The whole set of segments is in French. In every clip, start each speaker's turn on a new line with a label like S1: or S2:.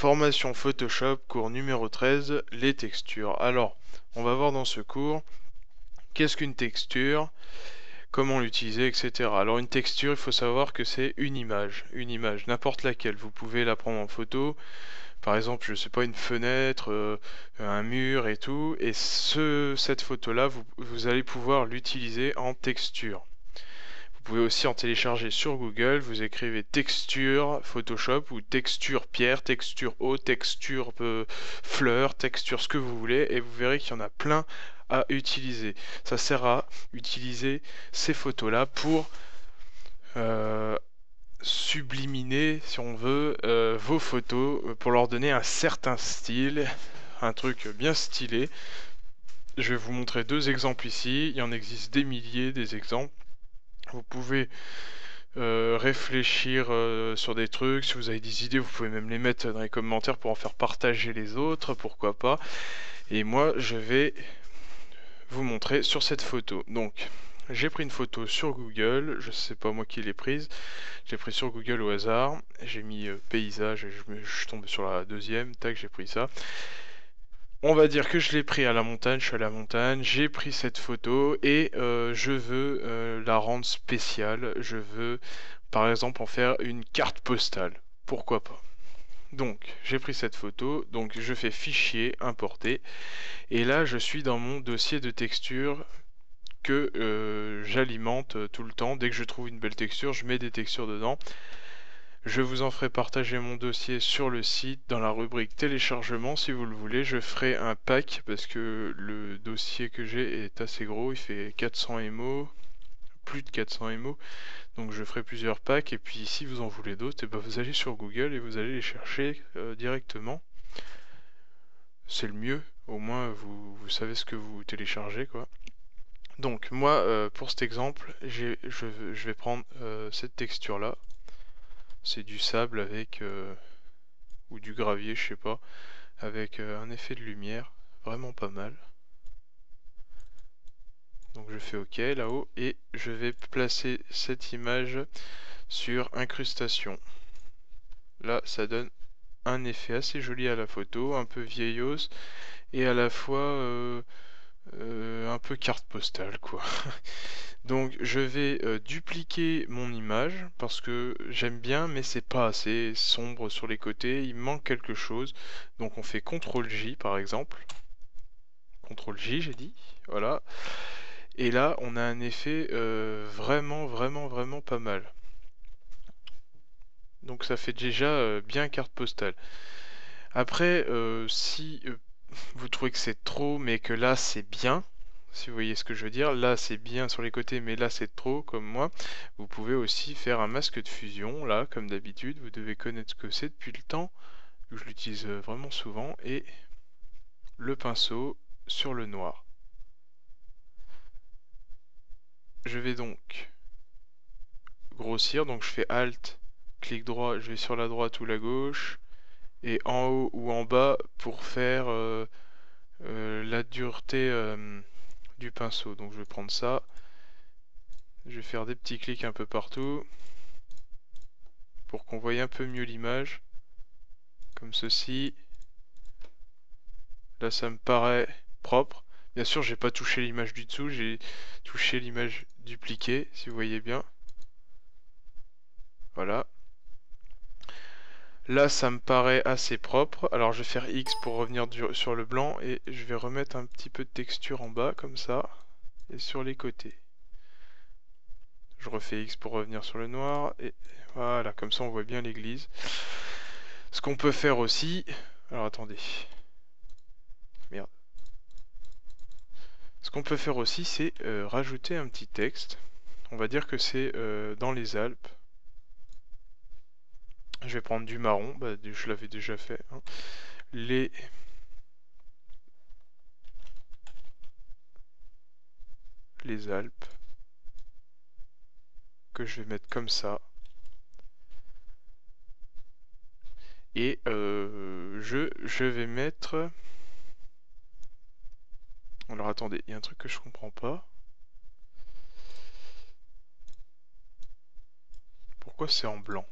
S1: Formation Photoshop, cours numéro 13, les textures. Alors, on va voir dans ce cours, qu'est-ce qu'une texture, comment l'utiliser, etc. Alors une texture, il faut savoir que c'est une image, n'importe laquelle. Vous pouvez la prendre en photo, par exemple, je sais pas, une fenêtre, un mur et tout, et cette photo-là, vous allez pouvoir l'utiliser en texture. Vous pouvez aussi en télécharger sur Google, vous écrivez texture Photoshop ou texture pierre, texture eau, texture fleur, texture ce que vous voulez et vous verrez qu'il y en a plein à utiliser. Ça sert à utiliser ces photos-là pour subliminer, si on veut, vos photos pour leur donner un certain style, un truc bien stylé. Je vais vous montrer deux exemples ici, il y en existe des milliers des exemples. Vous pouvez réfléchir sur des trucs, si vous avez des idées vous pouvez même les mettre dans les commentaires pour en faire partager les autres, pourquoi pas. Et moi je vais vous montrer sur cette photo. Donc j'ai pris une photo sur Google, je sais pas moi qui l'ai prise, j'ai pris sur Google au hasard, j'ai mis paysage et je tombe sur la deuxième, tac j'ai pris ça. On va dire que je l'ai pris à la montagne, je suis à la montagne, j'ai pris cette photo et je veux la rendre spéciale, je veux par exemple en faire une carte postale, pourquoi pas. Donc j'ai pris cette photo, donc je fais fichier, importer, et là je suis dans mon dossier de texture que j'alimente tout le temps. Dès que je trouve une belle texture, je mets des textures dedans. Je vous en ferai partager mon dossier sur le site dans la rubrique téléchargement si vous le voulez. Je ferai un pack parce que le dossier que j'ai est assez gros, il fait 400 MO, plus de 400 MO. Donc je ferai plusieurs packs et puis si vous en voulez d'autres, ben vous allez sur Google et vous allez les chercher directement. C'est le mieux, au moins vous savez ce que vous téléchargez quoi. Donc moi pour cet exemple, je vais prendre cette texture là. C'est du sable avec ou du gravier, je sais pas, avec un effet de lumière, vraiment pas mal. Donc je fais OK là-haut et je vais placer cette image sur incrustation. Là, ça donne un effet assez joli à la photo, un peu vieillos et à la fois un peu carte postale quoi. Donc je vais dupliquer mon image parce que j'aime bien mais c'est pas assez sombre sur les côtés, il manque quelque chose. Donc on fait CTRL J par exemple. CTRL J j'ai dit, voilà. Et là on a un effet vraiment pas mal. Donc ça fait déjà bien carte postale. Après si vous trouvez que c'est trop mais que là c'est bien, si vous voyez ce que je veux dire, là c'est bien sur les côtés mais là c'est trop comme moi, vous pouvez aussi faire un masque de fusion, là comme d'habitude, vous devez connaître ce que c'est depuis le temps, je l'utilise vraiment souvent, et le pinceau sur le noir. Je vais donc grossir, donc je fais Alt, clic droit, je vais sur la droite ou la gauche, et en haut ou en bas pour faire la dureté du pinceau. Donc je vais prendre ça, je vais faire des petits clics un peu partout pour qu'on voie un peu mieux l'image, comme ceci. Là ça me paraît propre. Bien sûr j'ai pas touché l'image du dessous, j'ai touché l'image dupliquée, si vous voyez bien. Voilà. Là ça me paraît assez propre, alors je vais faire X pour revenir sur le blanc et je vais remettre un petit peu de texture en bas comme ça et sur les côtés. Je refais X pour revenir sur le noir et voilà, comme ça on voit bien l'église. Ce qu'on peut faire aussi, alors attendez, merde. Ce qu'on peut faire aussi c'est rajouter un petit texte. On va dire que c'est dans les Alpes. Je vais prendre du marron, bah, je l'avais déjà fait. Hein. Les Alpes que je vais mettre comme ça. Et je vais mettre... Alors attendez, il y a un truc que je comprends pas. Pourquoi c'est en blanc?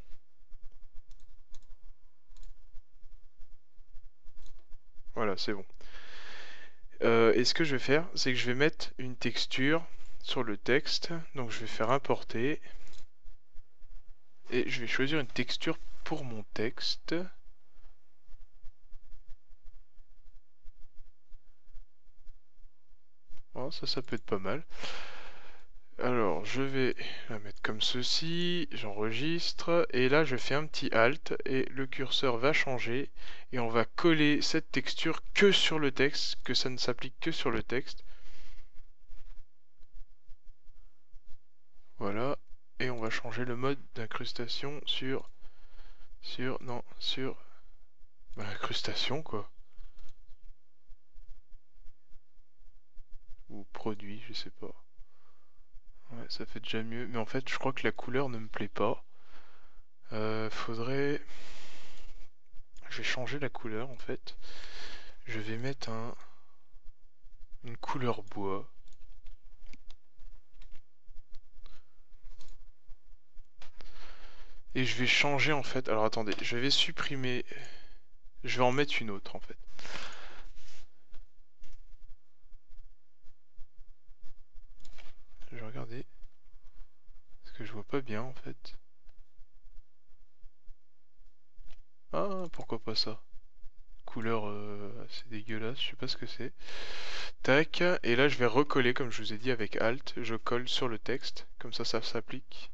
S1: Voilà, c'est bon. Et ce que je vais faire, c'est que je vais mettre une texture sur le texte. Donc je vais faire importer. Et je vais choisir une texture pour mon texte. Oh, ça peut être pas mal. Alors, je vais la mettre comme ceci, j'enregistre, et là je fais un petit Alt, et le curseur va changer, et on va coller cette texture que sur le texte, que ça ne s'applique que sur le texte. Voilà, et on va changer le mode d'incrustation sur incrustation quoi. Ou produit, je sais pas. Ouais, ça fait déjà mieux, mais en fait je crois que la couleur ne me plaît pas. Faudrait... Je vais changer la couleur en fait. Je vais mettre une couleur bois. Et je vais changer en fait. Alors attendez, je vais supprimer. Je vais en mettre une autre en fait. Je vais regarder. Parce que je vois pas bien en fait. Ah, pourquoi pas ça? Couleur assez dégueulasse, je sais pas ce que c'est. Tac, et là je vais recoller comme je vous ai dit avec Alt. Je colle sur le texte, comme ça s'applique.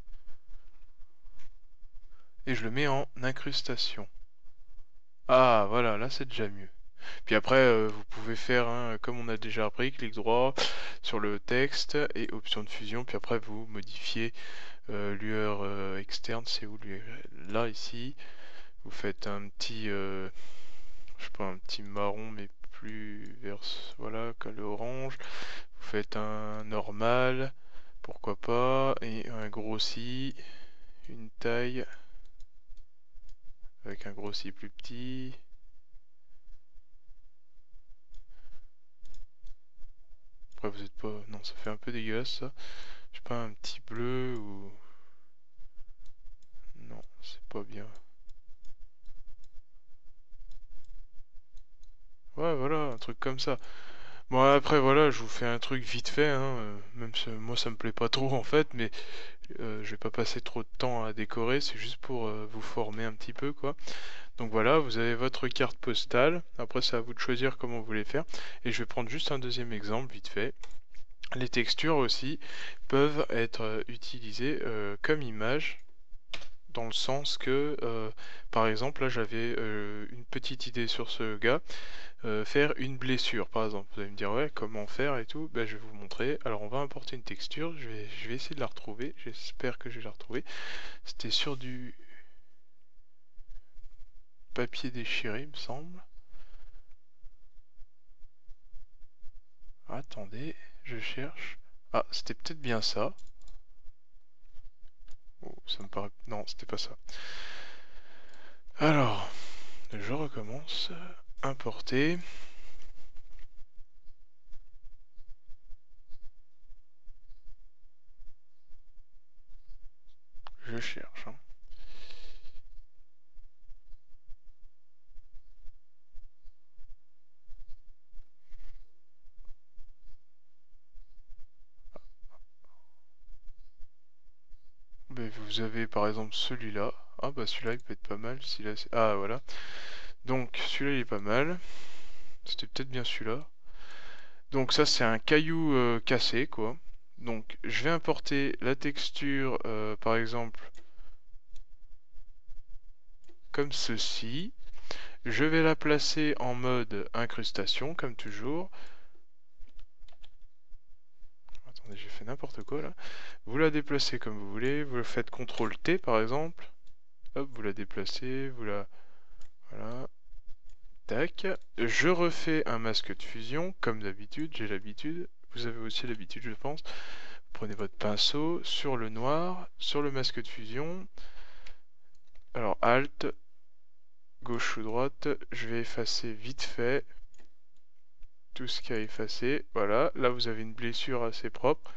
S1: Et je le mets en incrustation. Ah, voilà, là c'est déjà mieux. Puis après, vous pouvez faire, hein, comme on a déjà appris, clic droit sur le texte et option de fusion. Puis après, vous modifiez lueur externe, c'est où lui? Là, ici. Vous faites un petit, je sais pas, un petit marron, mais plus vers, voilà, que le orange. Vous faites un normal, pourquoi pas, et un grossi, une taille, avec un grossi plus petit. Après, vous êtes pas, non, ça fait un peu dégueulasse ça. Je sais pas, un petit bleu ou... Non, c'est pas bien. Ouais, voilà, un truc comme ça. Bon, après, voilà, je vous fais un truc vite fait, hein, même si moi ça me plaît pas trop en fait, mais je vais pas passer trop de temps à décorer, c'est juste pour vous former un petit peu, quoi. Donc voilà, vous avez votre carte postale. Après, c'est à vous de choisir comment vous voulez faire. Et je vais prendre juste un deuxième exemple, vite fait. Les textures aussi peuvent être utilisées comme image, dans le sens que, par exemple, là j'avais une petite idée sur ce gars. Faire une blessure par exemple. Vous allez me dire ouais comment faire et tout, ben, je vais vous montrer. Alors on va importer une texture, je vais essayer de la retrouver, j'espère que je vais la retrouver. C'était sur du papier déchiré il me semble. Attendez, je cherche. Ah c'était peut-être bien ça. Oh, ça me paraît... Non c'était pas ça. Alors, je recommence. Importer. Je cherche. Hein. Ben, vous avez par exemple celui-là. Ah bah celui-là il peut être pas mal. Ah voilà. Donc celui-là il est pas mal. C'était peut-être bien celui-là. Donc ça c'est un caillou cassé quoi. Donc je vais importer la texture par exemple comme ceci. Je vais la placer en mode incrustation comme toujours. Attendez, j'ai fait n'importe quoi là. Vous la déplacez comme vous voulez. Vous faites CTRL T par exemple. Hop, vous la déplacez, vous la... Voilà. Tac. Je refais un masque de fusion comme d'habitude, j'ai l'habitude. Vous avez aussi l'habitude je pense. Prenez votre pinceau sur le noir, sur le masque de fusion. Alors Alt, gauche ou droite, je vais effacer vite fait tout ce qui a effacé. Voilà, là vous avez une blessure assez propre.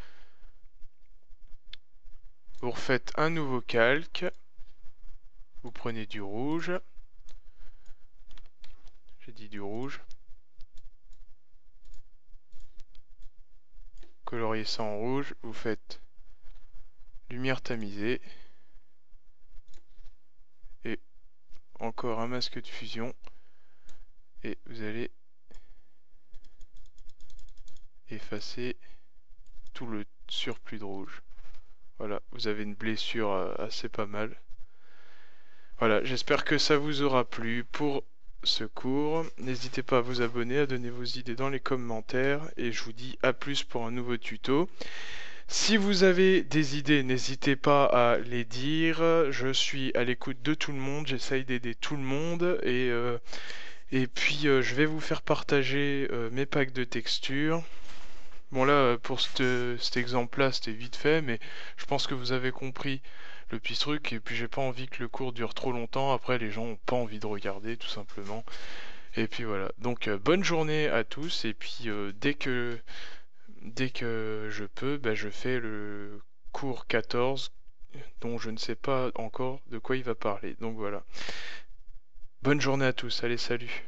S1: Vous refaites un nouveau calque. Vous prenez du rouge. J'ai dit du rouge. colorier ça en rouge, vous faites lumière tamisée et encore un masque de fusion et vous allez effacer tout le surplus de rouge. Voilà, vous avez une blessure assez pas mal. Voilà, j'espère que ça vous aura plu pour ce cours. N'hésitez pas à vous abonner, à donner vos idées dans les commentaires et je vous dis à plus pour un nouveau tuto. Si vous avez des idées, n'hésitez pas à les dire. Je suis à l'écoute de tout le monde, j'essaye d'aider tout le monde et puis je vais vous faire partager mes packs de textures. Bon là, pour cet exemple-là, c'était vite fait, mais je pense que vous avez compris le petit truc, et puis j'ai pas envie que le cours dure trop longtemps, après les gens ont pas envie de regarder, tout simplement. Et puis voilà, donc bonne journée à tous, et puis dès que je peux, bah, je fais le cours 14, dont je ne sais pas encore de quoi il va parler, donc voilà. Bonne journée à tous, allez salut.